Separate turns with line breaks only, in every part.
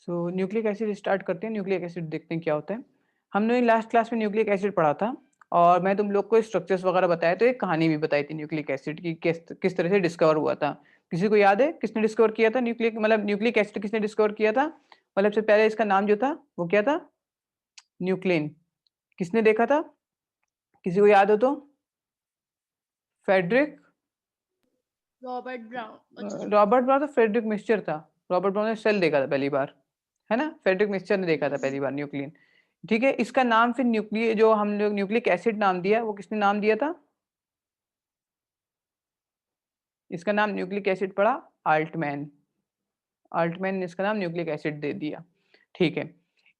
सो nucleic acid start करते हैं। Nucleic acid देखते हैं क्या होता है। हमने लास्ट क्लास में न्यूक्लिक एसिड पढ़ा था और मैं तुम लोग को स्ट्रक्चर्स वगैरह बताया, तो एक कहानी भी बताई थी न्यूक्लिक एसिड की, किस तरह से डिस्कवर हुआ था। किसी को याद है किसने डिस्कवर किया था न्यूक्लिक, मतलब न्यूक्लिक एसिड किसने डिस्कवर किया था? मतलब सबसे पहले इसका नाम जो था वो क्या था? न्यूक्लिन। किसने देखा था? किसी को याद हो तो? Frederick
Robert Brown. अच्छा,
रॉबर्ट ब्राउन? तो फेडरिक मिक्सचर था। रॉबर्ट ब्राउन ने सेल देखा था पहली बार, है ना? फेडरिक मिक्सचर ने देखा था पहली बार न्यूक्लिन। ठीक है, इसका नाम फिर न्यूक्लिय जो हम लोग न्यूक्लिक एसिड नाम दिया, वो किसने नाम दिया था? इसका नाम न्यूक्लिक एसिड पड़ा आल्टमैन। आल्टमैन ने इसका नाम न्यूक्लिक एसिड दे दिया। ठीक है,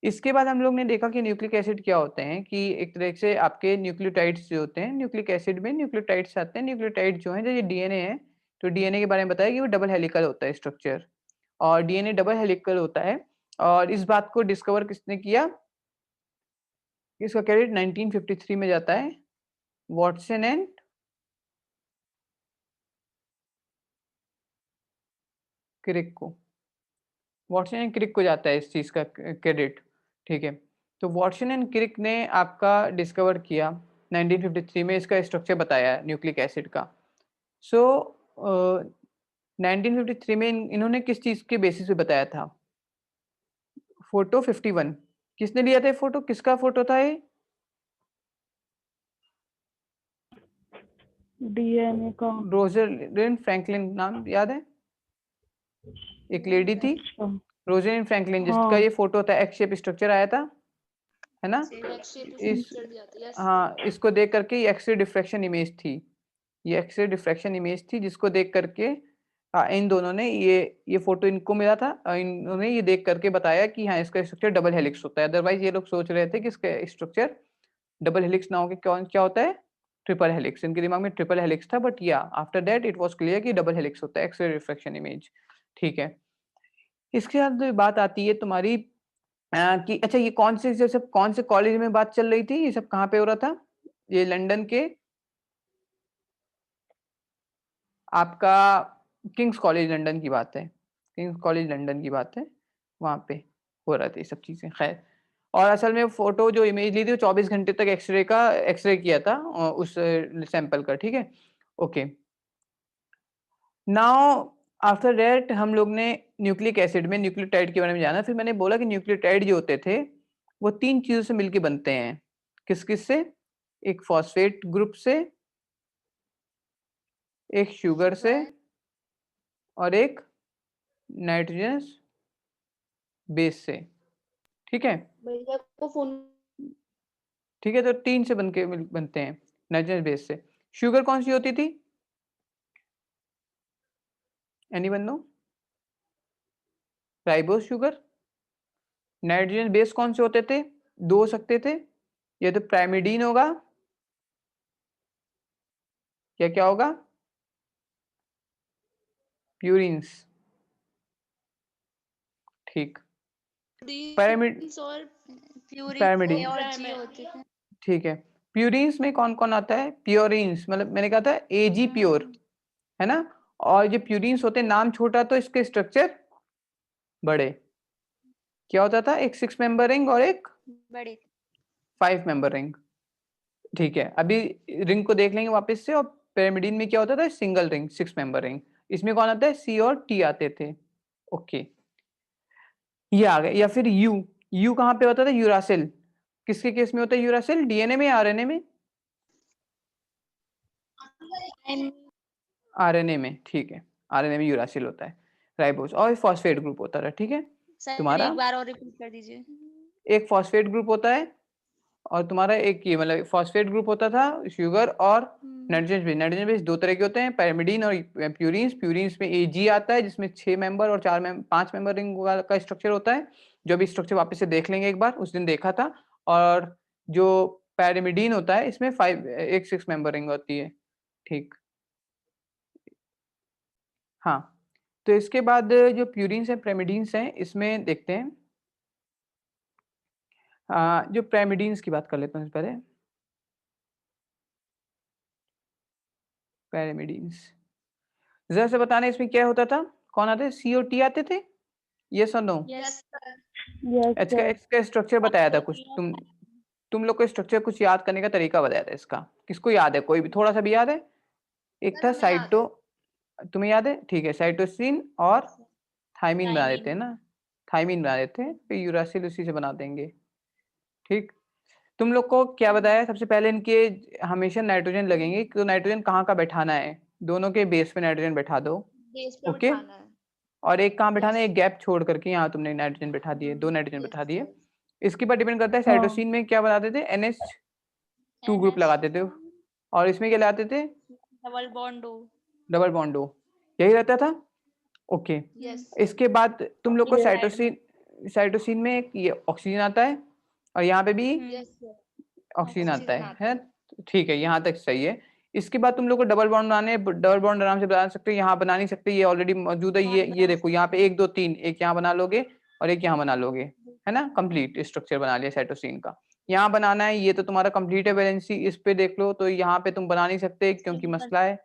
इसके बाद हम लोग ने देखा कि न्यूक्लिक एसिड क्या होते हैं, कि एक तरह से आपके न्यूक्लियोटाइड्स जो होते हैं, न्यूक्लिक एसिड में न्यूक्लियोटाइड्स आते हैं। न्यूक्लियोटाइड जो है, जो ये डीएनए है, तो डीएनए के बारे में बताया कि वो डबल हेलिकल होता है स्ट्रक्चर, और डीएनए डबल हेलिकल होता है। और इस बात को डिस्कवर किसने किया? इसका क्रेडिट 1953 में जाता है वॉटसन एंड क्रिक को। वॉटसन एंड क्रिक को जाता है इस चीज़ का क्रेडिट। ठीक है, तो वॉटसन एंड क्रिक ने आपका डिस्कवर किया 1953 में, इसका स्ट्रक्चर बताया न्यूक्लिक एसिड का। सो 1953 में इन्होंने किस चीज़ के बेसिस पे बताया था? फोटो 51। किसने लिया था फोटो? किसका फोटो था ये?
डीएनए का।
रोजलिंड फ्रैंकलिन, नाम याद है? एक लेडी थी
अच्छा,
रोजलिंड फ्रैंकलिन, जिसका
हाँ।
ये फोटो था, एक्स शेप स्ट्रक्चर आया था, है ना? इस
पिक्चर दिया था, यस।
हाँ, इसको देख करके ये एक्स रे डिफ्रैक्शन इमेज थी। ये एक्स रे डिफ्रैक्शन इमेज थी, जिसको देख करके इन दोनों ने ये फोटो इनको मिला था, इन्होंने ये देख करके बताया कि हाँ, इसका स्ट्रक्चर डबल हेलिक्स होता है। अदरवाइज ये लोग सोच रहे थे कि इसका स्ट्रक्चर डबल हेलिक्स ना होके कौन क्या होता है? Triple helix. इनके दिमाग में ट्रिपल हेलिक्स था, बट या after that it was clear कि डबल हेलिक्स होता है, एक्स रे रिफ्रैक्शन इमेज। ठीक है, इसके बाद बात आती है तुम्हारी कि अच्छा, ये कौन से कॉलेज में बात चल रही थी? ये सब कहाँ पे हो रहा था? ये लंदन के आपका किंग्स कॉलेज लंदन की बात है। किंग्स कॉलेज लंदन की बात है, वहाँ पे हो रहा था ये सब चीज़ें। खैर, और असल में फ़ोटो जो इमेज ली थी, वो 24 घंटे तक एक्स-रे किया था उस सैंपल का। ठीक है? ओके। नाउ आफ्टर दैट हम लोग ने न्यूक्लिक एसिड में न्यूक्लियोटाइड के बारे में जाना। फिर मैंने बोला कि न्यूक्लियोटाइड जो होते थे, वो 3 चीज़ों से मिलके बनते हैं। किस-किस से? एक फॉस्फेट ग्रुप से, एक शुगर से, और एक नाइट्रोजनस बेस से। ठीक है?
भैया को फोन।
ठीक है, तो 3 से बनते हैं नाइट्रोजनस बेस से। शुगर कौन-सी होती थी? Anyone no? Ribose sugar. Nitrogen base कौन से होते थे? 2 हो सकते थे, या तो प्राइमिडीन होगा, या क्या होगा? प्यूरिन्स। ठीक। पैरामिड
और प्यूरिन
पैरामिडीन।
और जी होते थे।
ठीक है। प्यूरिन्स में कौन-कौन आता है? प्योरिन्स, मतलब मैंने कहा था एजी प्योर, है ना? और ये प्यूरिन्स होते हैं, नाम छोटा तो इसके स्ट्रक्चर बड़े। क्या होता था? एक 6 मेंबर रिंग और एक
बड़े।
5 मेंबर रिंग। ठीक है, अभी रिंग को देख लेंगे वापस से। और पिरामिडीन में क्या होता था? Single ring, 6 member ring. इसमें कौन आता है? सी और टी आते थे। ओके, ये आ गए। या फिर यू। यू कहाँ पे होता था? यूरासिल। किसके केस में होता है यूरासिल? डीएनए में या आरएनए में? आरएनए में। ठीक है, आरएनए में यूरासिल होता है। राइबोस और फॉस्फेट ग्रुप होता था। ठीक है,
सर
तुम्हारा
एक बार और रिपीट कर दीजिए।
एक फॉस्फेट ग्रुप होता है, और तुम्हारा एक ये मतलब फॉस्फेट ग्रुप होता था, शुगर और नाइट्रोजन बेस। नाइट्रोजन बेस 2 तरह के होते हैं, पैरामिडीन और प्यूरिन्स। प्यूरिन्स में एजी आता है, जिसमें 6 मेंबर और 5 मेंबर रिंग का स्ट्रक्चर होता है, जो भी स्ट्रक्चर वापस से देख लेंगे एक बार, उस दिन देखा था। और जो पैरामिडीन होता है, इसमें 6 मेंबर रिंग होती है। ठीक, हाँ। तो इसके बाद जो प्यूरिन्स हैं, पैरामिडीन्स हैं, इसमें देखते हैं। जो पैरामिडीन्स की बात कर लेते हैं पहले। पैरामिडीन्स जरा से बताना, इसमें क्या होता था? कौन आते थे? सी और टी आते थे, यस और नो?
Yes sir.
यस
इसका
सर।
इसका स्ट्रक्चर बताया था कुछ, तुम लोग को स्ट्रक्चर कुछ याद करने का तरीका बताया था इसका। किसको याद है? कोई भी थोड़ा सा भी याद है? एक
सर
था
हमें याद है।
साइटो, तुम्हें याद है? ठीक है, साइटोसिन और थायमीन बना
थायमीन।
देते हैं ना, थायमीन बना देते हैं, फिर यूरासिल उसी से बना देंगे। ठीक, तुम लोग को क्या बताया सबसे पहले? इनके हमेशा नाइट्रोजन लगेंगे, तो नाइट्रोजन कहाँ का बैठाना है? दोनों के बेस पे नाइट्रोजन बैठा दो।
बेस पे
ओके,
बिठाना है।
और एक कहाँ बैठाना है?
यस।
एक गैप छोड़ करके यहाँ तुमने नाइट्रोजन बैठा दिए, 2 नाइट्रोजन
यस
बैठा दिए।
यस।
इसके बाद डिपेंड करता है
हाँ।
साइटोसिन में क्या बनाते थे? NH2 ग्रुप लगाते थे, और इसमें क्या लगाते थे?
डबल बॉन्ड हो।
डबल बॉन्ड हो, यही रहता था। Okay,
yes.
इसके बाद तुम लोग को
Yes.
साइटोसिन में एक ये ऑक्सीजन आता है, और यहाँ पे भी
यस सर।
ऑक्सीजन आता
ऑक्सीजन आता
है। ठीक है, यहाँ तक सही है। इसके बाद तुम लोग को डबल बॉन्ड बनाने, डबल बॉन्ड आराम से बना सकते हो, यहाँ बना नहीं सकते, ये ऑलरेडी मौजूद है। ये देखो यहाँ पे 1 2 3, एक यहाँ बना लोगे और एक यहाँ बना लोगे, है ना? कंप्लीट स्ट्रक्चर बना लिया साइटोसिन का। यहाँ बनाना है, ये तो तुम्हारा कंप्लीट है वैलेंसी, इस पे देख लो, तो यहाँ पे तुम बना नहीं सकते क्योंकि मसला है,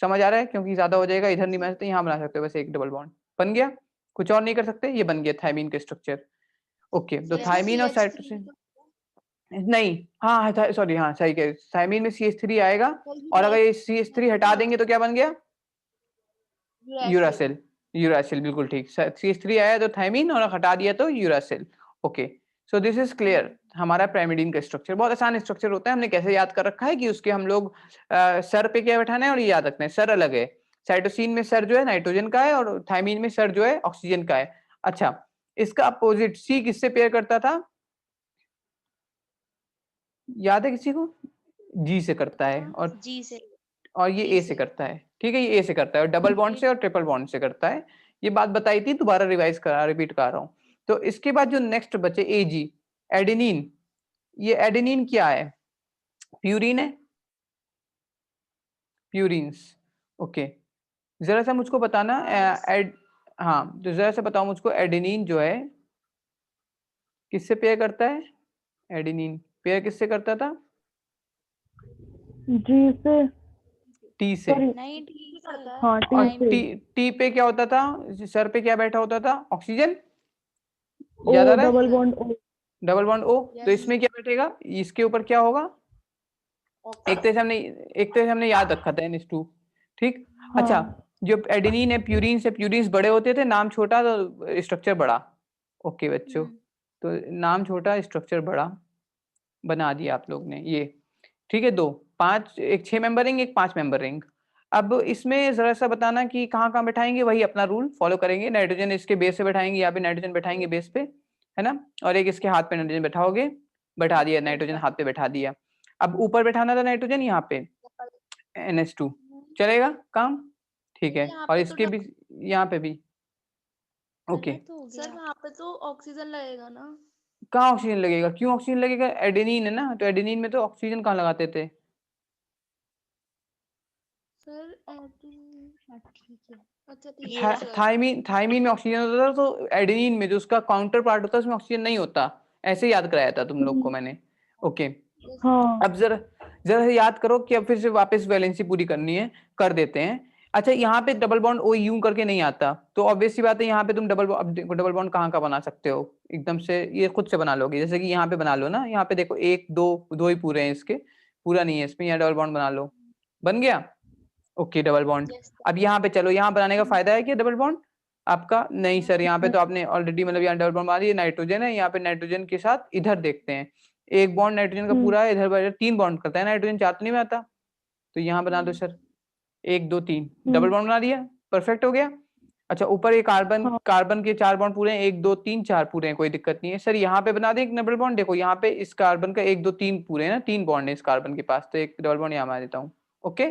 समझ आ रहा है? क्योंकि ज्यादा हो जाएगा, इधर नहीं बना सकते, यहाँ बना सकते हो बस एक डबल बॉन्ड, बन गया। कुछ और नहीं कर सकते, ये बन गया थायमीन के स्ट्रक्चर। ओके, तो थायमीन और साइटोसिन नहीं, हाँ सॉरी, हाँ सही कह, थायमीन में CH3 आएगा, और अगर ये CH3 हटा देंगे तो क्या बन गया? यूरासिल। यूरासिल, बिल्कुल ठीक। CH3 आया तो थायमीन, और हटा दिया तो uracil. Okay, so this is clear. हमारा प्राइमिडीन का स्ट्रक्चर बहुत आसान स्ट्रक्चर होता है, हमने कैसे याद कर रखा है कि उसके हम लोग सर पे क्या बैठाना है, और ये याद रखना है, सर अलग है। साइटोसिन में सर जो है नाइट्रोजन का है, और थायमीन में सर जो है ऑक्सीजन का है। अच्छा, इसका अपोजिट C किससे पेयर करता था? याद है किसी को? G से करता है,
जी से।
और ये
जी
A से करता है। ठीक है, ये A से करता है, और डबल बॉन्ड से और ट्रिपल बॉन्ड से करता है। ये बात बताई थी, दोबारा रिपीट कर रहा हूँ। तो इसके बाद जो नेक्स्ट बचे AG, एडेनिन। ये एडेनिन क्या है? प्यूरिन है, प्यूरिन्स। ओके, जरा सा मुझको बताना, हाँ, तो जरा सा बताओ मुझको, एडेनिन जो है किससे पेयर करता है? एडेनिन पेयर किससे करता था?
जी से।
T से।
नहीं ठीक करता है।
हाँ,
और
T से।
T पे क्या होता था? सर पे क्या बैठा होता था? ऑक्सीजन, याद आ रहा है?
Double bond O।
Double bond O। तो इसमें क्या बैठेगा? इसके ऊपर क्या होगा? एक तरह से हमने याद रखा था NH2। ठीक,
हाँ।
अच्छा, जो एडेनिन है, प्यूरिन से, प्यूरिन्स बड़े होते थे, नाम छोटा तो स्ट्रक्चर बड़ा। ओके बच्चों, तो नाम छोटा स्ट्रक्चर बड़ा बना दिया आप लोग ने ये। ठीक है, 2 5, एक 6 मेंबर रिंग, एक 5 मेंबर रिंग। अब इसमें जरा सा बताना कि कहाँ कहाँ बैठाएंगे, वही अपना रूल फॉलो करेंगे। नाइट्रोजन इसके बेस पे बैठाएंगे, यहाँ पे नाइट्रोजन बैठाएंगे बेस पे, है ना? और एक इसके हाथ पे नाइट्रोजन बैठाओगे, बैठा दिया नाइट्रोजन, हाथ पे बैठा दिया। अब ऊपर बैठाना था नाइट्रोजन, यहाँ पे NH2, चलेगा काम? ठीक है, और इसके भी यहाँ पे भी। ओके,
सर वहाँ पे तो ऑक्सीजन लगेगा ना?
कहाँ ऑक्सीजन लगेगा? क्यों ऑक्सीजन लगेगा? एडेनिन है ना, तो एडेनिन में तो ऑक्सीजन कहाँ लगाते थे?
सर ठीक है। अच्छा ठीक है सर।
थायमीन में ऑक्सीजन होता था, तो एडेनिन में जो उसका काउंटर पार्ट होता है उसमें ऑक्सीजन नहीं होता। ऐसे याद कराया था तुम लोग को मैंने। ओके,
हाँ।
अब जरा जरा से याद करो कि अब फिर से वापस वैलेंसी पूरी करनी है, कर देते हैं। अच्छा, यहाँ पे डबल बॉन्ड O यूं करके नहीं आता, तो ऑब्वियस सी बात है, यहाँ पे तुम डबल बॉन्ड कहाँ का बना सकते हो? एकदम से ये खुद से बना लोगे, जैसे कि यहाँ पे बना लो ना, यहाँ पे देखो 1 2 ही पूरे हैं इसके, पूरा नहीं है इसमें, यहाँ डबल बॉन्ड बना लो, बन गया। Okay, double bond. अब यहाँ पे चलो, यहाँ बनाने का फायदा है कि डबल बॉन्ड आपका नहीं सर, यहाँ पे तो आपने ऑलरेडी मतलब यहाँ डबल बॉन्ड बना दिया, नाइट्रोजन है यहाँ पे, नाइट्रोजन के साथ इधर देखते हैं, एक बॉन्ड नाइट्रोजन का पूरा है, इधर 3 बॉन्ड करता है नाइट्रोजन, 4 तो नहीं में आता, तो यहाँ बना दो सर, 1 2 3 डबल बॉन्ड बना दिया, परफेक्ट हो गया। अच्छा, ऊपर ये कार्बन के 4 बॉन्ड पूरे हैं, 1 2 3 4 पूरे हैं, कोई दिक्कत नहीं है सर। यहाँ पे बना दे एक डबल बॉन्ड, देखो यहाँ पे इस कार्बन का 1 2 3 पूरे हैं ना, 3 बॉन्ड है इस कार्बन के पास, तो एक डबल बॉन्ड यहाँ बना देता हूँ। ओके,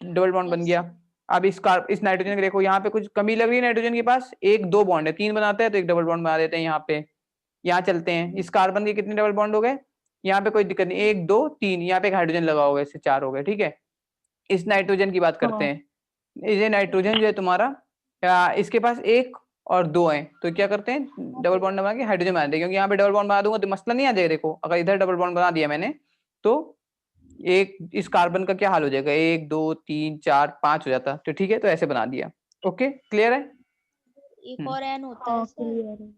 डबल बॉन्ड बन गया। अब इस नाइट्रोजन के देखो यहाँ पे कुछ कमी लग रही है, नाइट्रोजन के पास 1 2 बॉन्ड है, 3 बनाता है तो एक डबल बॉन्ड बना देते हैं यहाँ पे। यहाँ चलते हैं, इस कार्बन के कितने डबल बॉन्ड हो गए? यहाँ पे कोई दिक्कत नहीं, 1 2 3, यहाँ पे एक हाइड्रोजन लगा होगा, इससे 4 हो गए। ठीक है, इस नाइट्रोजन की बात करते हैं। ये नाइट्रोजन जो है तुम्हारा, इसके पास 1 और 2 है, तो क्या करते हैं, डबल बॉन्ड बना के हाइड्रोजन बना देंगे, क्योंकि यहाँ पे डबल बॉन्ड बना दूंगा तो मसला नहीं आ जाएगा। देखो, अगर इधर डबल बॉन्ड बना दिया मैंने, तो एक इस कार्बन का क्या हाल हो जाएगा, 1 2 3 4 5 हो जाता, तो ठीक है, तो ऐसे बना दिया। ओके, क्लियर है?
एक और एन होता है
हाँ
सर
क्लियर है।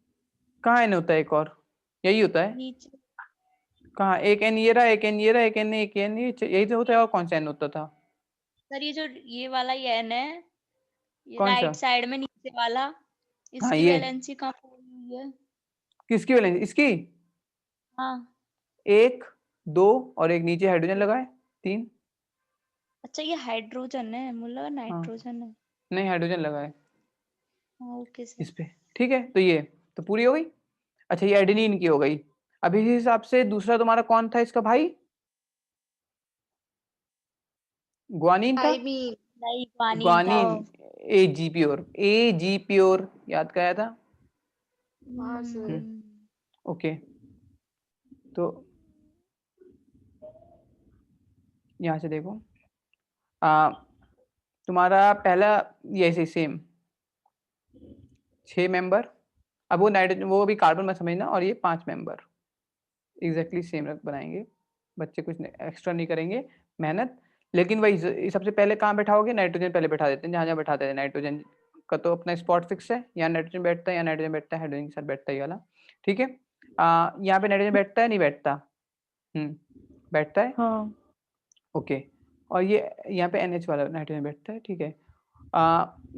कहाँ एन होता है एक और? यही होता है।
नीचे।
कहाँ? एक एन ये रहा, एक एन ये रहा, एक एन एक एन यही तो होता है, और कौन सा एन होता था?
सर ये जो ये वाला ही एन है, ये
कौन सा?
राइट साइड में नीचे वाला,
हाँ
इसकी
ये
वैलेंसी कहाँ हुई है?
किसकी वैलेंसी? इसकी
हाँ।
एक, दो, और एक नीचे हाइड्रोजन लगा है, तीन।
अच्छा ये हाइड्रोजन है, मुझे लगा
हाँ
नाइट्रोजन है।
नहीं, हाइड्रोजन लगा है
हाँ ओके सर।
इस पे। ठीक है, तो ये तो पूरी हो गई। अच्छा, ये एडेनिन की हो गई। अभी इस हिसाब से दूसरा तुम्हारा कौन था इसका भाई? ग्वानिन था।
थाइमीन। नहीं ग्वानीन था।
ग्वानिन। ए जी प्योर, ए जी प्योर याद कराया था।
हाँ सर।
ओके, तो यहाँ से देखो, तुम्हारा पहला ये ऐसे सेम 6 मेंबर। अब वो नाइट्रोजन, वो भी कार्बन मत समझना, और ये 5 मेंबर एग्जैक्टली सेम रख बनाएंगे। बच्चे कुछ एक्स्ट्रा नहीं करेंगे मेहनत, लेकिन वही सबसे पहले कहाँ बैठाओगे? नाइट्रोजन पहले बैठा देते हैं, जहाँ जहाँ बैठाते हैं नाइट्रोजन का तो अपना स्पॉट फिक्स है। यहाँ नाइट्रोजन बैठता है, यहाँ नाइट्रोजन बैठता है, हाइड्रोजन के साथ बैठता है ये वाला। ठीक है, यहाँ पे नाइट्रोजन बैठता है नहीं बैठता? बैठता है।
हाँ
ओके, और ये यहाँ पे NH वाला नाइट्रोजन बैठता है। ठीक है,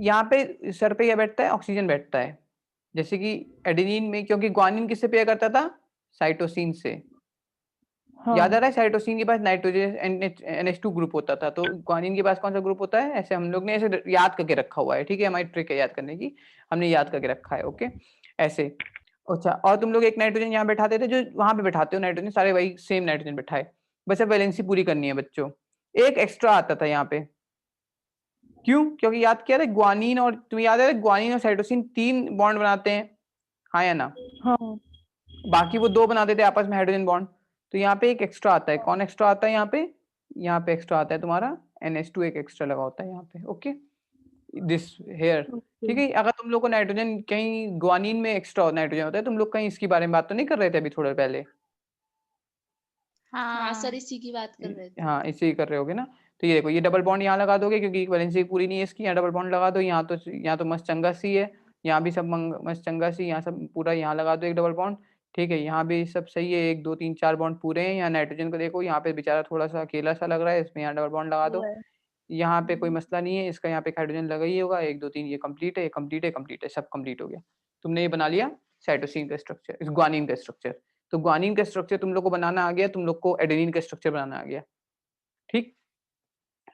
यहाँ पे सर पे क्या बैठता है? ऑक्सीजन बैठता है। जैसे कि एडेनिन में, क्योंकि ग्वानिन किससे पेयर करता था? साइटोसिन से। याद आ रहा है? साइटोसिन के पास नाइट्रोजन NH2 ग्रुप होता था, तो ग्वानिन के पास कौन सा ग्रुप होता है? ऐसे हम लोग ने ऐसे याद करके रखा हुआ है। ठीक है, हमारी ट्रिक है याद करने की, हमने याद करके रखा है। ओके, ऐसे। अच्छा, और तुम लोग एक नाइट्रोजन यहाँ बैठाते थे, जो वहां पे बैठाते हो नाइट्रोजन, सारे वही सेम नाइट्रोजन बैठाए, बस अब वैलेंसी पूरी करनी है बच्चों। एक एक्स्ट्रा आता था यहाँ पे, क्यों? क्योंकि याद किया था ग्वानिन, और तुम्हें याद है ग्वानिन और साइटोसिन 3 बॉन्ड बनाते हैं, हाँ या ना?
हाँ
बाकी वो 2 बनाते थे आपस में हाइड्रोजन बॉन्ड। तो यहाँ पे एक एक्स्ट्रा आता है। कौन एक्स्ट्रा आता है यहाँ पे? यहाँ पे एक्स्ट्रा आता है तुम्हारा NH2, एक एक्स्ट्रा लगा होता है यहाँ पे। Okay, this here.
ओके।
ठीक है, अगर तुम लोग को नाइट्रोजन कहीं ग्वानिन में एक्स्ट्रा नाइट्रोजन होता है, तुम लोग कहीं इसके बारे में बात तो नहीं कर रहे थे अभी थोड़ा पहले?
हाँ सर इसी की बात कर रहे थे।
हाँ, इसे ही कर रहे होगे ना। तो ये देखो, ये डबल बॉन्ड यहाँ लगा दोगे, क्योंकि वैलेंसी पूरी नहीं है इसकी। यहाँ डबल बॉन्ड लगा दो, यहाँ तो मस्त चंगा सी है, यहाँ भी सब मस्त चंगा सी, यहाँ सब पूरा यहाँ लगा दो एक डबल बॉन्ड। ठीक है, यहाँ भी सब सही है, 1 2 3 4 बॉन्ड पूरे हैं। यहाँ नाइट्रोजन को देखो, यहाँ पे बेचारा थोड़ा सा अकेला सा लग रहा है, इसमें यहाँ डबल बॉन्ड लगा दो। यहाँ पे कोई मसला नहीं है इसका, यहाँ पे हाइड्रोजन लगा ही होगा। 1 2 3, ये कंप्लीट है, ये कंप्लीट है, कंप्लीट है, सब कंप्लीट हो गया। तुमने ये बना लिया साइटोसिन का स्ट्रक्चर, इस ग्वानिन का स्ट्रक्चर। तो ग्वानिन का स्ट्रक्चर तुम लोग को बनाना आ गया, तुम लोग को एडेनिन का स्ट्रक्चर बनाना आ गया। ठीक,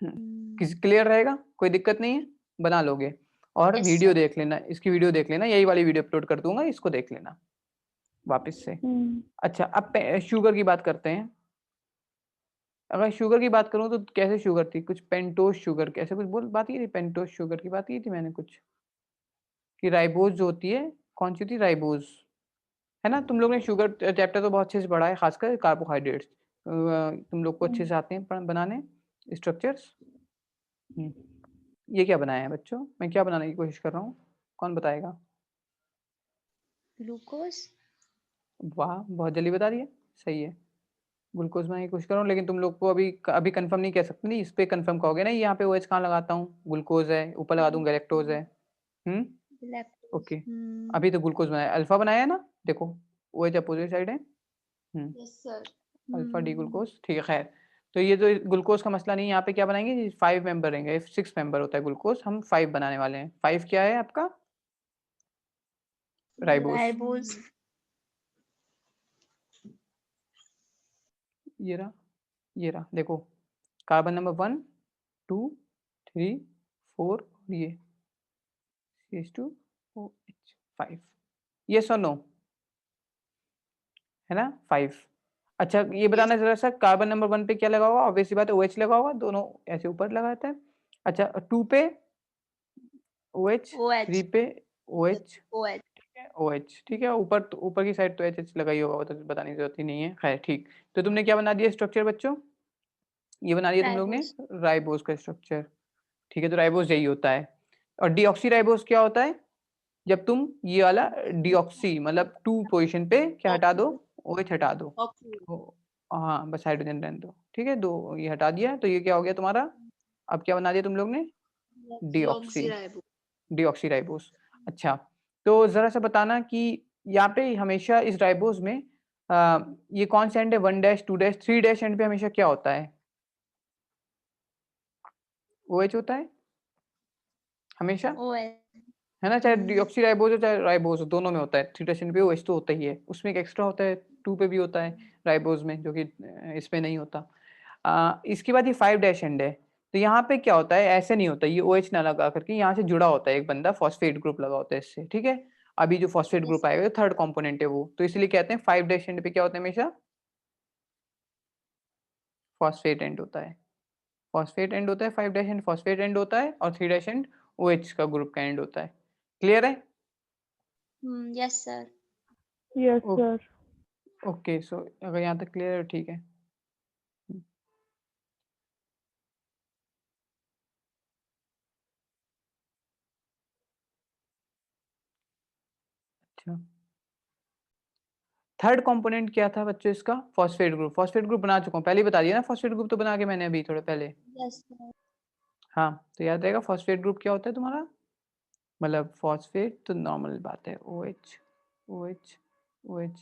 किसी क्लियर रहेगा? कोई दिक्कत नहीं है, बना लोगे। और
Yes,
वीडियो
sir.
देख लेना, इसकी वीडियो देख लेना, यही वाली वीडियो अपलोड कर दूंगा, इसको देख लेना वापस से। अच्छा, अब शुगर की बात करते हैं। अगर शुगर की बात करूं तो कैसे शुगर थी? कुछ पेंटोस शुगर, कैसे कुछ बोल बात की थी, पेंटोस शुगर की बात की थी मैंने कुछ, कि राइबोज जो होती है, कौन सी थी? राइबोज, है ना? तुम लोग ने शुगर चैप्टर तो बहुत अच्छे से पढ़ा है, खासकर कार्बोहाइड्रेट्स तुम लोग को अच्छे से आते हैं बनाने स्ट्रक्चर्स। ये क्या बनाया है बच्चों? मैं क्या बनाने की कोशिश कर रहा हूँ, कौन बताएगा?
ग्लूकोज।
वाह, बहुत जल्दी बता दिया, सही है। ग्लूकोज बनाने की कोशिश कर रहा हूँ, लेकिन तुम लोग को अभी कंफर्म नहीं कह सकते, नहीं इस पे कंफर्म कहोगे ना, यहाँ पे OH कहाँ लगाता हूँ? ग्लूकोज है, ऊपर लगा दूंगा गैलेक्टोज है।
लैक्टोज।
ओके, अभी तो ग्लूकोज बनाया, अल्फा बनाया है ना, देखो OH अपोजिट साइड है।
Yes sir.
Alpha D glucose, ठीक है, खैर। तो ये जो ग्लूकोज का मसला नहीं है, यहाँ पे क्या बनाएंगे? 5 मेंबर रहेंगे, 6 मेंबर होता है ग्लूकोज, हम 5 बनाने वाले हैं। 5 क्या है आपका? राइबोस।
राइबोज।
ये रहा देखो, कार्बन नंबर 1 2 3 4, ये CH2OH 5, ये नो है ना? 5। अच्छा, ये बताना जरा सा, कार्बन नंबर 1 पे क्या लगा होगा? ऑब्वियस सी बात है, OH लगा होगा, दोनों ऐसे ऊपर लगाता है। अच्छा, 2 पे OH,
OH।
3 पे OH,
OH।
ठीक है, OH, ठीक है, ऊपर तो ऊपर की साइड तो HH लगा ही होगा, वो तो बताने की जरूरत ही नहीं है। खैर ठीक, तो तुमने क्या बना दिया स्ट्रक्चर बच्चों? ये बना दिया तुम लोग ने
राइबोज।
राइबोस का स्ट्रक्चर। ठीक है, तो राइबोस यही होता है। और डीऑक्सी राइबोस क्या होता है? जब तुम ये वाला डीऑक्सी मतलब 2 पोजीशन पे क्या हटा दो? OH हटा दो। तो हाँ, बस हाइड्रोजन रहने दो। ठीक है, 2 ये हटा दिया, तो ये क्या हो गया तुम्हारा? अब क्या बना दिया तुम लोग ने? Deoxy,
deoxyribose.
Deoxy ribose. अच्छा, तो जरा सा बताना कि यहाँ पे हमेशा इस राइबोज में ये कौन सा एंड है, 1 डैश 2 डैश 3 डैश एंड पे हमेशा क्या होता है, OH होता है हमेशा,
OH।
है ना, चाहे डीऑक्सी राइबोज हो चाहे राइबोज हो, दोनों में होता है। 3 डैश एंड पे OH तो होता ही है, उसमें एक एक्स्ट्रा होता है 2 पे भी होता है राइबोज में, जो कि इसमें नहीं होता। इसके बाद ये 5 डैश एंड है, तो यहाँ पे क्या होता है, ऐसे नहीं होता, ये OH ना लगा करके यहाँ से जुड़ा होता है एक बंदा, फॉस्फेट ग्रुप लगा होता है इससे, ठीक है। अभी जो फॉस्फेट ग्रुप आएगा थर्ड कंपोनेंट है वो, तो इसलिए कहते हैं 5 डैश एंड पे क्या होता है हमेशा, फॉस्फेट एंड होता है। फॉस्फेट एंड होता है, 5 डैश एंड फॉस्फेट एंड होता है, और 3 डैश एंड OH का ग्रुप का एंड होता है। क्लियर है?
Yes sir.
Yes sir.
Okay, so अगर यहाँ तक क्लियर है ठीक है। अच्छा, थर्ड कंपोनेंट क्या था बच्चों इसका, फॉस्फेट ग्रुप। फॉस्फेट ग्रुप बना चुका हूँ, पहले ही बता दिया ना, फॉस्फेट ग्रुप तो बना के मैंने अभी थोड़े पहले।
Yes sir.
हाँ, तो याद रहेगा फॉस्फेट ग्रुप क्या होता है तुम्हारा, मतलब फॉस्फेट तो नॉर्मल बात है, OH OH OH,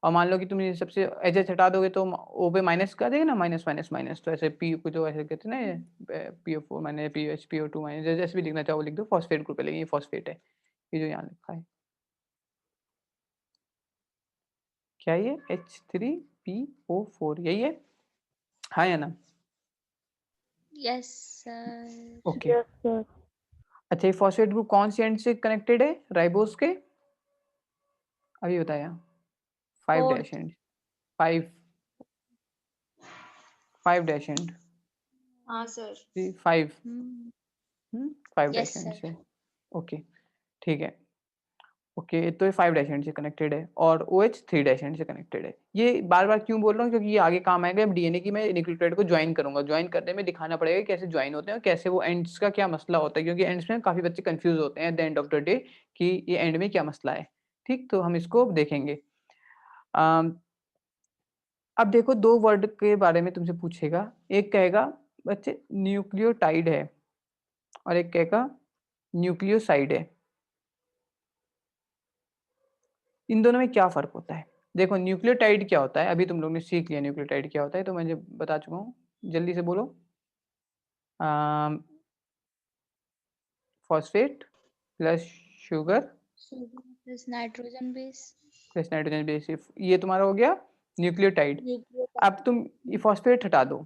और मान लो कि तुम ये सबसे एच हटा दोगे तो O पे माइनस कर देगा ना, माइनस माइनस माइनस, तो ऐसे पी को जो ऐसे कहते हैं ना, PO4 minus POH PO2 minus, जैसे भी लिखना चाहो लिख दो, फॉस्फेट ग्रुप है, लेकिन ये फॉस्फेट है, ये जो यहाँ लिखा है क्या, ये H3PO4 यही है, हाँ या ना?
Yes sir.
Okay,
yes sir.
अच्छा, ये फॉस्फेट ग्रुप कौन सी एंड से कनेक्टेड है राइबोस के, अभी बताया, 5 डैश एंड, 5 डैश एंड,
हाँ sir.
5 5
yes
dash and
sir.
से, ओके ठीक है। ओके, तो ये 5 डैश एंड से कनेक्टेड है, और OH 3 डैश एंड से कनेक्टेड है। ये बार बार क्यों बोल रहा हूँ, क्योंकि ये आगे काम आएगा, DNA की मैं न्यूक्लियोटाइड को ज्वाइन करूंगा, ज्वाइन करने में दिखाना पड़ेगा कैसे ज्वाइन होते हैं और कैसे वो एंड्स का क्या मसला होता है, क्योंकि एंड्स में काफी बच्चे कंफ्यूज होते हैं at the end of the day कि ये एंड में क्या मसला है। ठीक, तो हम इसको देखेंगे। अब देखो, दो वर्ड के बारे में तुमसे पूछेगा, एक कहेगा बच्चे न्यूक्लियोटाइड है, और एक कहेगा न्यूक्लियोसाइड है। इन दोनों में क्या फर्क होता है? देखो, न्यूक्लियोटाइड क्या होता है, अभी तुम लोग ने सीख लिया न्यूक्लियोटाइड क्या होता है, तो मैं बता चुका हूँ, जल्दी से बोलो। Phosphate plus sugar
plus nitrogen base.
Plus nitrogen base, ये तुम्हारा हो गया न्यूक्लियोटाइड। अब तुम ये फॉस्फेट हटा दो,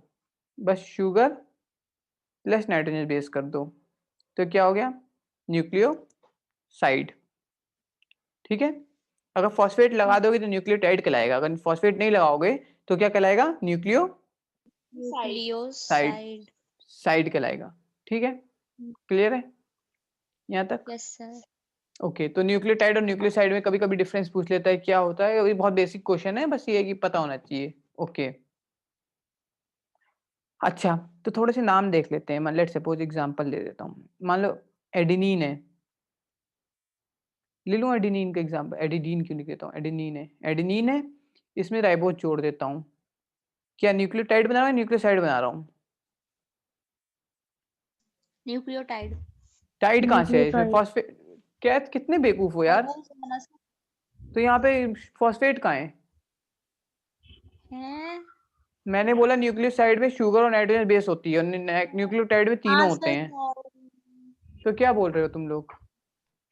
बस शुगर प्लस नाइट्रोजन बेस कर दो, तो क्या हो गया, न्यूक्लियोसाइड। ठीक है, अगर फॉस्फेट लगा दोगे तो न्यूक्लियोटाइड कहलाएगा, अगर फॉस्फेट नहीं लगाओगे तो क्या कहलाएगा, न्यूक्लियोसाइड
न्यूक्लियोसाइड।
साइड कहलाएगा। ठीक है, क्लियर है यहाँ तक?
Yes sir.
ओके, तो न्यूक्लियोटाइड और न्यूक्लियोसाइड में कभी कभी डिफरेंस पूछ लेता है, क्या होता है, ये बहुत बेसिक क्वेश्चन है, बस ये है कि पता होना चाहिए। ओके, अच्छा, तो थोड़े से नाम देख लेते हैं, लेट्स सपोज एग्जांपल दे देता हूँ, मान लो एडिनिन है, ले लूँ एडिनिन का एग्जांपल, एडिनिन क्यों नहीं कहता हूँ, एडिनिन है, इसमें राइबोज जोड़ देता हूँ, क्या न्यूक्लियोटाइड बना रहा हूँ, न्यूक्लियोसाइड बना रहा हूँ?
न्यूक्लियोटाइड।
टाइड कहाँ से है इसमें,
न्यूक्लियोटाइड।
फॉस्फेट, क्या कितने बेवकूफ हो यार,
राइबोस बना
तो यहाँ पे फॉस्फेट कहाँ है?
है।
मैंने बोला न्यूक्लियोसाइड में शुगर और नाइट्रोजन बेस होती है, और न्यूक्लियोटाइड में
हाँ
तीनों होते
सर,
हैं, तो क्या बोल रहे हो तुम लोग,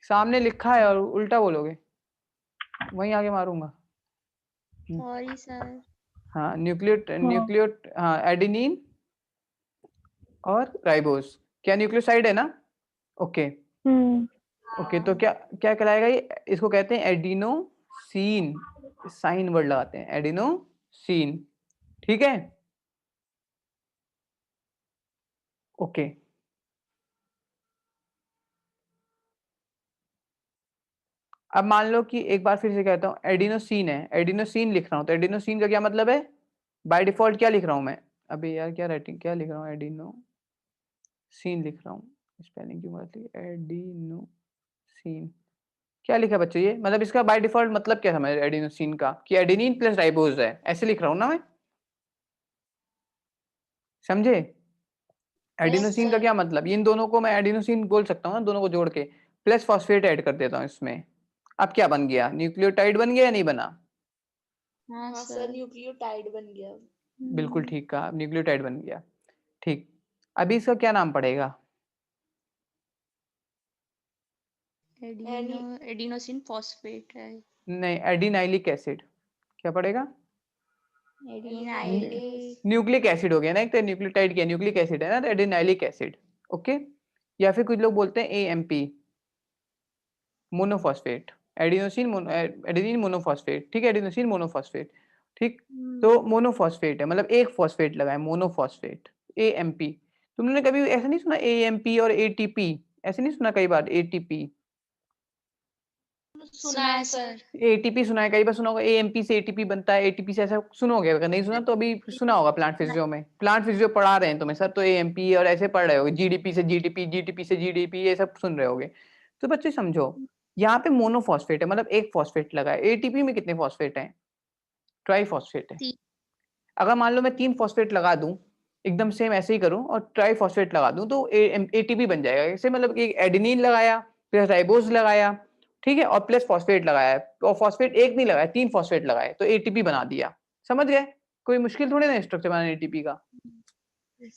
सामने लिखा है और उल्टा बोलोगे, वहीं आगे मारूंगा।
Sorry sir.
हाँ,
हाँ।
हाँ, एडिनिन और राइबोस, क्या न्यूक्लियोसाइड है ना? ओके, ओके, तो क्या क्या कहलाएगा ये, इसको कहते हैं एडिनोसिन, साइन वर्ड लगाते हैं, एडिनोसिन। ठीक है, ओके, अब मान लो कि एक बार फिर से कहता हूँ, एडिनोसिन है, एडिनोसिन लिख रहा हूँ, तो एडिनोसिन का क्या मतलब है, बाय डिफॉल्ट क्या लिख रहा हूँ मैं, अभी यार क्या राइटिंग क्या लिख रहा हूँ, एडिनोसिन लिख रहा हूँ, स्पेलिंग क्यों गलत है, एडिनोसिन क्या लिखा बच्चे, ये मतलब इसका बाय डिफॉल्ट मतलब क्या समझ एडिनोसिन का, कि एडिनिन प्लस राइबोज है, ऐसे लिख रहा हूँ ना मैं, समझे? एडिनोसिन का
सर।
क्या मतलब, इन दोनों को मैं एडिनोसिन बोल सकता हूँ ना, दोनों को जोड़ के, प्लस फॉस्फेट ऐड कर देता हूँ इसमें, अब क्या बन गया, न्यूक्लियोटाइड बन गया या नहीं बना?
हाँ
हाँ
सर
सर न्यूक्लियोटाइड बन गया।
बिल्कुल ठीक कहा, न्यूक्लियोटाइड बन गया। ठीक, अभी इसका क्या नाम पड़ेगा?
एडिनोसिन फॉस्फेट है।
नहीं, एडिनाइलिक एसिड। क्या पड़ेगा?
एडिनाइलिक
न्यूक्लिक एसिड हो गया ना, एक तो न्यूक्लियोटाइड क्या न्यूक्लिक एसिड है ना, तो एडिनाइलिक एसिड। ओके, या फिर कुछ लोग बोलते हैं एएमपी, मोनोफॉस्फेट, एडेनिन मोनोफॉस्फेट। ठीक है, एडिनोसिन मोनोफॉस्फेट। ठीक, तो मोनोफॉस्फेट है, मतलब एक फॉस्फेट लगा है, मोनोफॉस्फेट, एएमपी। तुमने कभी ऐसा नहीं सुना एएमपी और एटीपी? ऐसे नहीं सुना कई बार एटीपी?
सुना है सर।
एटीपी सुना है, कई बार सुना होगा, एएमपी से एटीपी बनता है, एटीपी से ऐसा सुनोगे, अगर नहीं सुना तो अभी सुना होगा प्लांट फिजियो में। प्लांट फिजियो पढ़ा रहे हैं तुम्हें सर, तो एएमपी और ऐसे पढ़ रहे होगे, जीडीपी से जीडीपी, जीडीपी से जीडीपी, ये सब सुन रहे होगे। तो बच्चे समझो, यहाँ पे मोनोफॉस्फेट है, मतलब एक फॉस्फेट लगा है। एटीपी में कितने फॉस्फेट हैं? ट्राइफॉस्फेट है। अगर मान लो मैं 3 फॉस्फेट लगा दूं, एकदम सेम ऐसे ही करूं और ट्राइफॉस्फेट लगा दूं, तो एटीपी बन जाएगा। ऐसे मतलब एक एडेनिन लगाया, प्लस राइबोज लगाया, ठीक है, और प्लस फॉस्फेट लगाया, और फॉस्फेट एक नहीं लगाया, 3 फॉस्फेट लगाए, तो एटीपी बना दिया। समझ गए? कोई मुश्किल थोड़ी ना स्ट्रक्चर बनाना एटीपी का।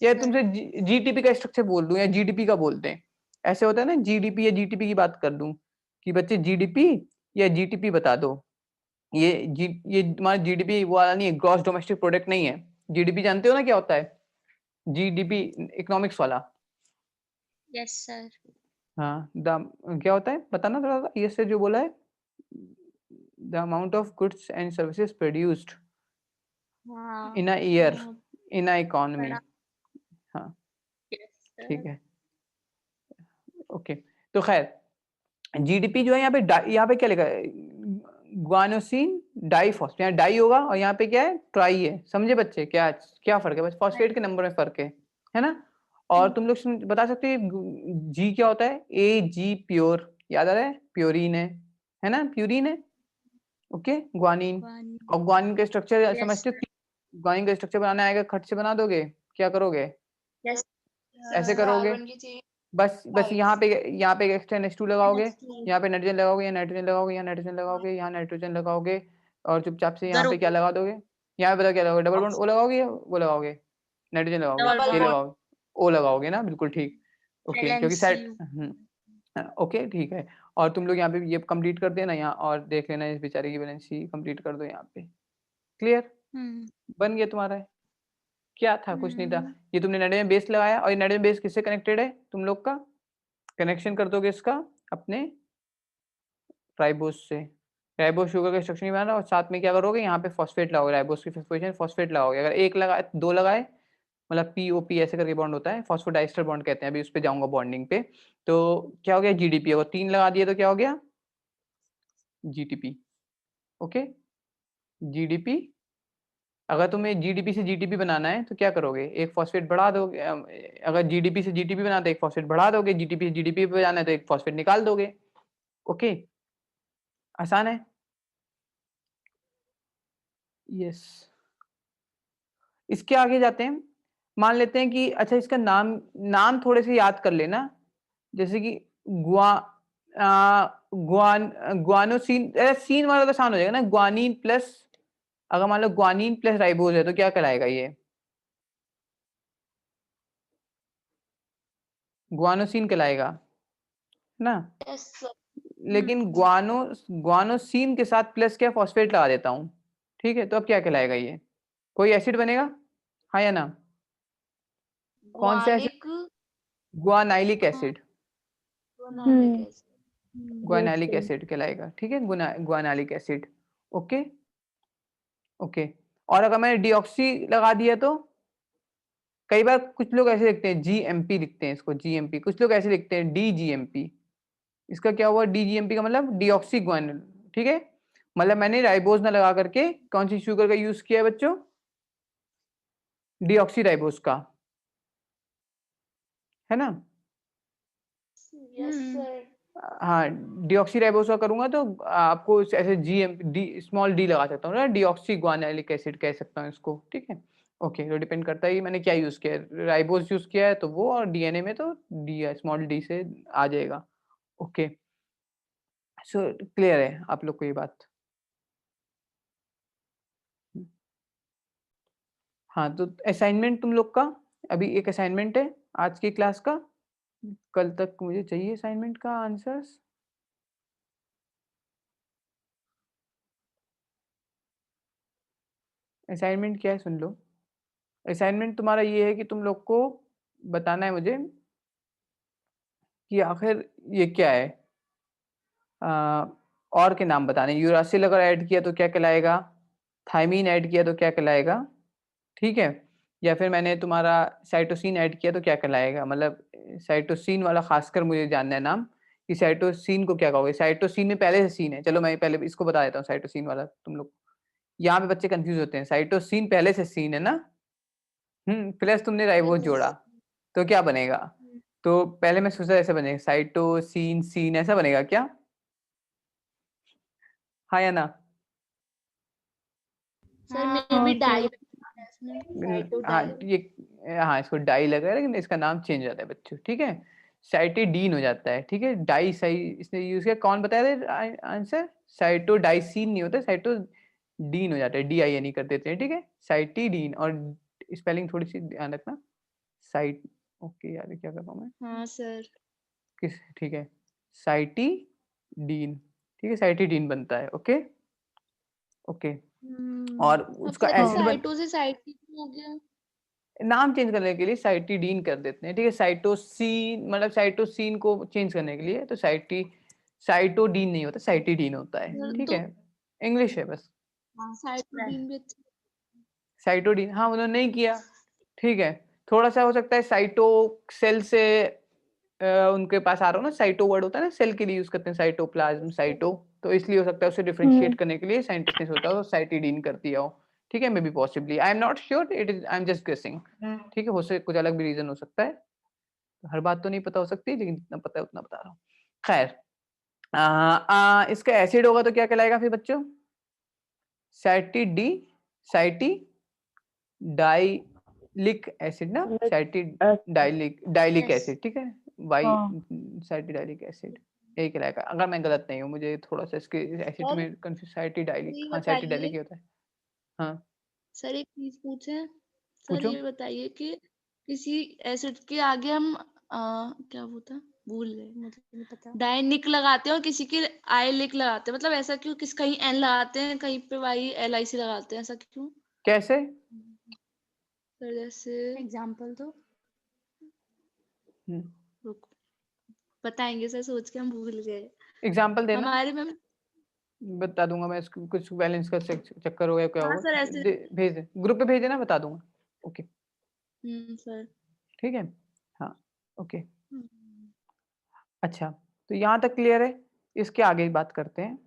या तुमसे जीटीपी का स्ट्रक्चर बोल दूं, या जीडीपी का बोलते हैं, ऐसे होता है ना, जीडीपी या जीटीपी की बात कर दूं कि बच्चे जीडीपी या जीटीपी बता दो। ये तुम्हारा जीडीपी वो वाला नहीं है, ग्रॉस डोमेस्टिक प्रोडक्ट नहीं है। जीडीपी जानते हो ना क्या होता है? जीडीपी इकोनॉमिक्स वाला।
Yes sir.
हाँ, क्या होता है बताना थोड़ा सा, ये से जो बोला है, the amount of goods and services produced
हाँ
in a year in a economy. हाँ
यस
ठीक
सर।
है, ओके। तो खैर, जीडीपी जो है यहाँ पे क्या लिखा है? ग्वानोसिन डाइफॉस्फेट, यहाँ डाई होगा और यहाँ पे क्या है, ट्राई है। समझे बच्चे? क्या क्या फर्क है? बस फॉस्फेट के नंबर में फर्क है ना? और तुम लोग बता सकते हो जी क्या होता है? ए जी प्योर, याद आ रहा है? प्योरीन है ना, प्यूरीन है। Okay, guanine. और ग्वानिन का स्ट्रक्चर समझते हो? ग्वानिन का स्ट्रक्चर बनाना आएगा, खट से बना दोगे? क्या करोगे?
यस
ऐसे करोगे,
कार्बन की चेन
बस यहाँ पे एक एक्स्ट्रा NH2 लगाओगे,
NH2
यहाँ पे नाइट्रोजन लगाओगे, यहाँ नाइट्रोजन लगाओगे, यहाँ नाइट्रोजन लगाओगे, यहाँ नाइट्रोजन लगाओगे, और चुपचाप से यहाँ पे क्या लगा दोगे? यहाँ पे क्या लगाओगे? डबल बॉन्ड ओ लगाओगे, या वो लगाओगे? नाइट्रोजन लगाओगे,
डबल
ये
बॉन्ड
लगाओगे, ओ लगाओगे ना, बिल्कुल ठीक। ओके, क्योंकि सेट
LNCU
ओके ठीक है। और तुम लोग यहाँ पे ये कंप्लीट कर देना यहाँ, और देख लेना इस बेचारे की वैलेंसी कंप्लीट कर दो यहाँ पे। क्लियर? बन गया तुम्हारा? क्या था? कुछ नहीं था। ये तुमने नाइट्रोजन बेस लगाया, और ये नाइट्रोजन बेस किससे कनेक्टेड है तुम लोग का? कनेक्शन कर दोगे इसका अपने राइबोस से। राइबोस शुगर का स्ट्रक्चर नहीं बना, और साथ में क्या करोगे, यहाँ पे फॉस्फेट लगाओगे, राइबोस की 5th पोजीशन फॉस्फेट लगाओगे। अगर एक लगाए, 2 लगाए, मतलब POP ऐसे करके बॉन्ड होता है, फॉस्फोडाइस्टर बॉन्ड कहते हैं, अभी उस पे जाऊंगा बॉन्डिंग पे। तो क्या हो गया? जीडीपी। अगर 3 लगा दिए तो क्या हो गया? जीटीपी। Okay, GDP. अगर तुम्हें जीडीपी से जीटीपी बनाना है तो क्या करोगे? एक फॉस्फेट बढ़ा दोगे, अगर जीडीपी से जीटीपी बनाना है तो एक फॉस्फेट बढ़ा दोगे, जीटीपी से जीडीपी पे जाना है तो एक फॉस्फेट निकाल दोगे। ओके, आसान है। यस, इसके आगे जाते हैं। मान लेते हैं कि अच्छा, इसका नाम नाम थोड़े से याद कर लेना, जैसे कि गुआ ग्वानोसिन, सीन वाला तो आसान हो जाएगा ना, ग्वानिन प्लस, अगर मान लो ग्वानिन प्लस राइबोज है तो क्या कहलाएगा ये? ग्वानोसिन कहलाएगा ना।
Yes sir.
लेकिन ग्वानोसिन के साथ प्लस क्या फॉस्फेट लगा देता हूँ, ठीक है, तो अब क्या कहलाएगा ये? कोई एसिड बनेगा, हाँ या ना? कौन सा एसिड?
ग्वानिक
ग्वानाइलिक एसिड।
ग्वानालिक एसिड।
ग्वानाइलिक एसिड कहलाएगा, ठीक है, ग्वानाइलिक एसिड। Okay okay. और अगर मैंने डीऑक्सी लगा दिया तो कई बार कुछ लोग ऐसे लिखते हैं GMP, लिखते हैं इसको GMP, कुछ लोग ऐसे लिखते हैं DGMP। इसका क्या हुआ? DGMP का मतलब डीऑक्सी ग्वानिल, ठीक है, मतलब मैंने राइबोज ना लगा करके कौन सी शुगर का यूज किया है बच्चों? डीऑक्सी राइबोज का, है ना?
Yes sir.
हाँ, डीऑक्सी राइबोज का करूंगा तो आपको ऐसे GMP स्मॉल डी लगा सकता हूँ ना, डीऑक्सी ग्वानाइलिक एसिड कह सकता हूँ इसको, ठीक है। ओके, तो डिपेंड करता है कि मैंने क्या यूज किया है, राइबोज यूज किया है तो वो, और DNA में तो डी स्मॉल डी से आ जाएगा। ओके, सो क्लियर है आप लोग को ये बात? हाँ, तो असाइनमेंट तुम लोग का अभी एक असाइनमेंट है आज की क्लास का, कल तक मुझे चाहिए असाइनमेंट का आंसर्स। असाइनमेंट क्या है सुन लो। असाइनमेंट तुम्हारा ये है कि तुम लोग को बताना है मुझे कि आखिर ये क्या है। और के नाम बताने, यूरासिल अगर ऐड किया तो क्या कहलाएगा, थायमीन ऐड किया तो क्या कहलाएगा, ठीक है। या फिर मैंने तुम्हारा साइटोसिन ऐड किया तो क्या कहलाएगा, मतलब साइटोसिन वाला खासकर मुझे जानना है नाम कि साइटोसिन को क्या कहोगे। साइटोसिन में पहले से सीन है, चलो मैं पहले इसको बता देता हूँ साइटोसिन वाला तुम लोग, यहाँ पे बच्चे कंफ्यूज होते हैं। साइटोसिन पहले से सीन है ना, प्लस तुमने राइबोज जोड़ा
Yes.
तो क्या बनेगा। तो पहले मैं सोचा ऐसे बनेगा साइटोसिन सीन, ऐसा बनेगा क्या, हाँ या ना।
सर मे बी डाई
हाँ
साइटोडाई।
ये, हाँ इसको डाई लग रहा है लेकिन इसका नाम चेंज हो जाता है बच्चों, ठीक है। साइटिडीन हो जाता है, ठीक है। डाई सही इसने यूज किया, कौन बताया था आंसर, साइटोडाइसिन नहीं होता, साइटोडीन हो जाता है, DIN कर देते हैं, ठीक है। साइटिडीन, और स्पेलिंग थोड़ी सी ध्यान रखना, साइट, ओके यार क्या कर रहा हूँ मैं,
हाँ सर।
किस, ठीक है, साइटिडीन, ठीक है, साइटिडीन बनता है, ओके ओके। और
अब
उसका
सर ये
एसिड
साइटो से साइट हो गया।
नाम चेंज करने के लिए साइटिडीन कर देते हैं, ठीक है। साइटोसिन मतलब साइटोसिन को चेंज करने के लिए तो साइटोडीन नहीं होता, साइटिडीन होता है, ठीक
तो
है। इंग्लिश है बस।
हाँ साइटोडीन भी अच्छा।
साइटोडीन, हाँ उन्होंने नहीं किया, ठीक है। थोड़ा सा हो सकता है साइटो सेल से उनके पास आ रहा हो ना, साइटो वर्ड होता है ना सेल के लिए यूज करते हैं, साइटोप्लाज्म साइटो, तो इसलिए हो सकता है उसे डिफरेंशिएट करने के लिए साइंटिस्ट ने सोचा हो साइटिडीन कर दिया हो, ठीक है। May be possibly, I am not sure, it is, I am just guessing, ठीक है। हो सकता कुछ अलग भी रीजन हो सकता है, हर बात तो नहीं पता हो सकती, लेकिन जितना पता है उतना बता रहा हूँ। खैर, इसका एसिड होगा तो क्या कहलाएगा फिर बच्चों, साइटिडी साइटी डाइलिक एसिड ना, डाइलिक
यस।
एसिड, ठीक है। वाई साइटिडाइलिक एसिड, यही कहलाएगा अगर मैं गलत नहीं हूँ, मुझे थोड़ा सा इसके एसिड
सर
में कंफ्यूज, साइटिडाइलिक,
ये
हाँ साइटिडाइलिक
बताइए,
ही होता है। हाँ
सर एक चीज पूछे, सर
पूछो।
ये बताइए कि किसी एसिड के आगे हम क्या होता, भूल गए, मुझे नहीं पता, डाइनिक लगाते हैं और किसी के आइलिक लगाते हैं, मतलब ऐसा क्यों, किस कहीं एन लगाते हैं कहीं पे YLIC लगाते हैं, ऐसा क्यों।
कैसे,
सर जैसे एग्जांपल तो रुको बताएंगे सर, सोच के हम भूल गए।
एग्जाम्पल देना,
हमारे में
बता दूंगा मैं, इसको कुछ बैलेंस का चक्कर हो गया क्या
हाँ
होगा,
सर ऐसे।
भेज दे ग्रुप पे, भेज देना बता दूंगा, ओके
सर
ठीक है। हाँ ओके,
हम्म,
अच्छा तो यहाँ तक क्लियर है, इसके आगे बात करते हैं।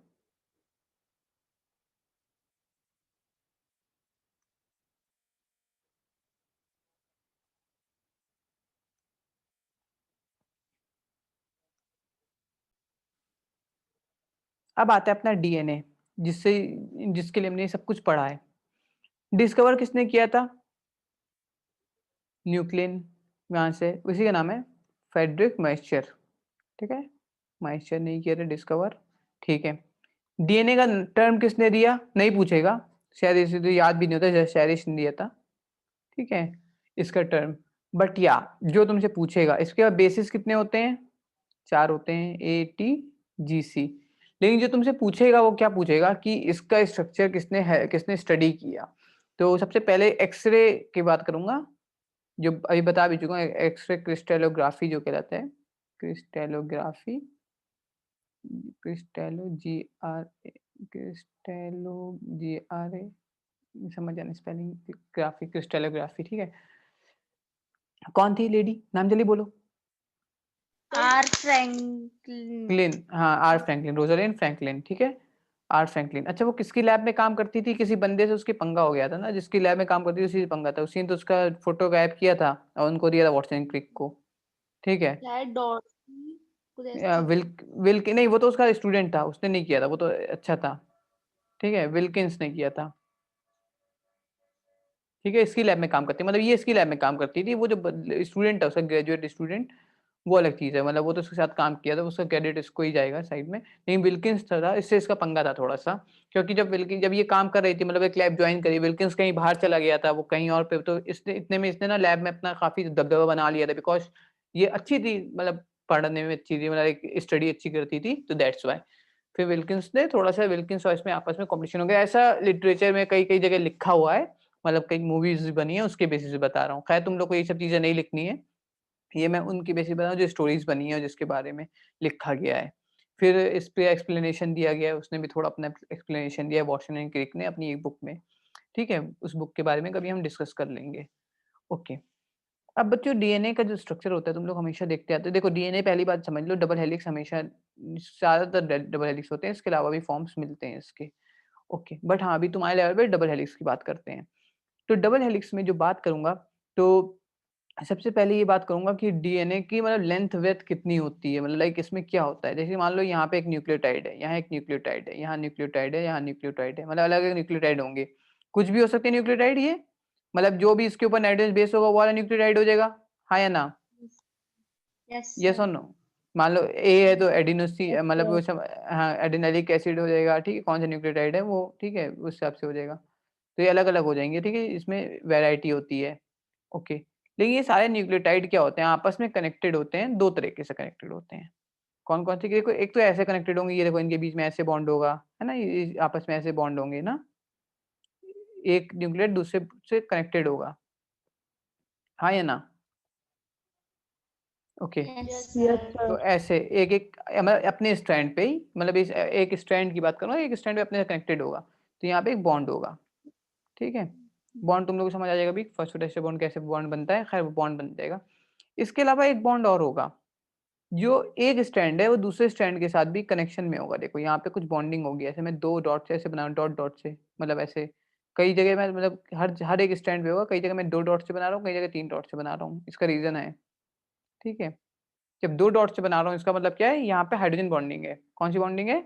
अब आता है अपना DNA, जिससे जिसके लिए हमने ये सब कुछ पढ़ा है। डिस्कवर किसने किया था, न्यूक्लियन, यहाँ से उसी का नाम है फ्रेडरिक माइस्चर, ठीक है। माइस्चर ने किया था डिस्कवर, ठीक है। DNA का टर्म किसने दिया, नहीं पूछेगा शायद, इसे तो याद भी नहीं होता, शायद इसने दिया था, ठीक है, इसका टर्म। बट या जो तुमसे पूछेगा, इसके बेसिस कितने होते हैं, 4 होते हैं, ATGC। लेकिन जो तुमसे पूछेगा वो क्या पूछेगा कि इसका स्ट्रक्चर किसने है, किसने स्टडी किया। तो सबसे पहले एक्सरे की बात करूंगा, जो अभी बता भी चुका हूँ, एक्सरे क्रिस्टलोग्राफी जो कहलाता है, क्रिस्टलोग्राफी, क्रिस्टेलो GRA, समझ जाना स्पेलिंग, ग्राफी क्रिस्टलोग्राफी, ठीक है। कौन थी लेडी, नाम जल्दी बोलो।
R Franklin.
क्लिन, हाँ आर फ्रैंकलिन, रोजालिंड फ्रैंकलिन, ठीक है, आर फ्रैंकलिन। अच्छा वो किसकी लैब में काम करती थी, किसी बंदे से उसकी पंगा हो गया था ना, जिसकी लैब में काम करती थी उसी से पंगा था, उसी ने तो उसका फोटो गायब किया था और उनको दिया था वॉटसन क्रिक को, ठीक है।
शायद डॉर्सी कुछ ऐसा था।
विल्क नहीं, वो तो उसका स्टूडेंट था, उसने नहीं किया था, वो तो अच्छा था, ठीक है, विल्किंस ने किया था, ठीक है। इसकी लैब में काम करती, मतलब ये इसकी लैब में काम करती थी, वो जो स्टूडेंट था उसका, ग्रेजुएट स्टूडेंट, वो अलग चीज़ है, मतलब वो तो उसके साथ काम किया था, उसका क्रेडिट इसको ही जाएगा साइड में। लेकिन विल्किंस था, इससे इसका पंगा था थोड़ा-सा, क्योंकि जब ये काम कर रही थी, मतलब एक लैब जॉइन करी, विल्किंस कहीं बाहर चला गया था, वो कहीं और पे, तो इसने ना लैब में अपना काफ़ी दबदबा बना लिया था, बिकॉज़ ये अच्छी थी, मतलब पढ़ने में अच्छी थी, मतलब एक स्टडी अच्छी करती थी, तो दैट्स व्हाई। फिर विल्किंस और इसमें आपस में कॉम्पिटिशन हो गया। ऐसा लिटरेचर में कई-कई जगह लिखा हुआ है, मतलब कई मूवीज़ बनी है, उसके बेसिस पे बता रहा हूँ। खैर तुम लोग को ये सब चीज़ें नहीं लिखनी है, ये मैं उनकी बेसिस पे बता रहा हूँ जो स्टोरीज़ बनी है और जिसके बारे में लिखा गया है। फिर इस पे एक्सप्लेनेशन दिया गया है, उसने भी थोड़ा अपना एक्सप्लेनेशन दिया है, वॉटसन एंड क्रिक ने अपनी एक बुक में, ठीक है? उस बुक के बारे में कभी हम डिस्कस कर लेंगे। ओके। अब बच्चों डीएनए का जो स्ट्रक्चर होता है तुम लोग हमेशा देखते आते हो। देखो डीएनए पहली बात समझ लो, डबल हेलिक्स हमेशा ज़्यादातर डबल हेलिक्स होते हैं, इसके अलावा भी फॉर्म्स मिलते हैं इसके। ओके, बट हाँ, अभी तुम्हारे लेवल पे डबल हेलिक्स की बात करते हैं। तो डबल हेलिक्स में जो बात करूँगा, तो सबसे पहले ये बात करूँगा कि डीएनए की मतलब लेंथ विड्थ कितनी होती है, मतलब लाइक इसमें क्या होता है? जैसे मान लो यहाँ पे एक न्यूक्लियोटाइड है, यहाँ एक न्यूक्लियोटाइड है, यहाँ न्यूक्लियोटाइड है, यहाँ न्यूक्लियोटाइड है, मतलब अलग-अलग न्यूक्लियोटाइड होंगे। कुछ भी हो सकते हैं न्यूक्लियोटाइड ये, मतलब जो भी इसके ऊपर नाइट्रोजन बेस होगा वो वाला न्यूक्लियोटाइड हो जाएगा, हाँ या ना?
यस
येस और
सर।
नो? मान लो ए है तो एडिनोसी
यस
मतलब वो
सर।
सब, हाँ, एडिनाइलिक एसिड हो जाएगा, ठीक है? कौन सा न्यूक्लियोटाइड है वो, ठीक है? उस हिसाब से हो जाएगा। तो ये अलग-अलग हो जाएँगे, ठीक है? इसमें वैरायटी होती है, ओके। लेकिन ये सारे न्यूक्लियोटाइड क्या होते हैं, आपस में कनेक्टेड होते हैं, 2 तरीके से कनेक्टेड होते हैं। कौन-कौन से? देखो एक तो ऐसे कनेक्टेड होंगे, ये देखो इनके बीच में ऐसे बॉन्ड होगा, है ना? ये आपस में ऐसे बॉन्ड होंगे ना? एक न्यूक्लियोटाइड दूसरे से कनेक्टेड होगा, हाँ या ना? Okay.
Yes
yes
sir.
Sir.
तो ऐसे एक-एक मतलब अपने स्ट्रैंड पे ही, मतलब इस एक स्ट्रैंड की बात कर रहा हूँ, एक स्ट्रैंड पे अपने से कनेक्टेड होगा। तो यहाँ पे एक बॉन्ड होगा, ठीक है? बॉन्ड तुम लोगों को समझ आ जाएगा अभी फॉस्फोडाइस्टर बॉन्ड कैसे बॉन्ड बनता है, खैर वो बॉन्ड बन जाएगा। इसके अलावा एक बॉन्ड और होगा, जो एक स्ट्रैंड है वो दूसरे स्ट्रैंड के साथ भी कनेक्शन में होगा। देखो यहाँ पे कुछ बॉन्डिंग होगी, ऐसे मैं 2 डॉट से ऐसे बना रहा हूँ, डॉट-डॉट से, मतलब ऐसे कई जगह मैं मतलब हर एक स्ट्रैंड पे होगा, कई जगह मैं 2 डॉट से बना रहा हूँ, कई जगह 3 डॉट से बना रहा हूँ। इसका रीज़न है, ठीक है? जब 2 डॉट से बना रहा हूँ इसका मतलब क्या है, यहाँ पे हाइड्रोजन बॉन्डिंग है। कौन-सी बॉन्डिंग है?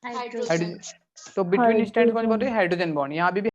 हाइड्रोजन।
हाइड्रोजन। तो बिटवीन स्ट्रैंड्स कौन-सी बॉन्ड है?
हाइड्रोजन।
Hydrogen bond. यहाँ पे भी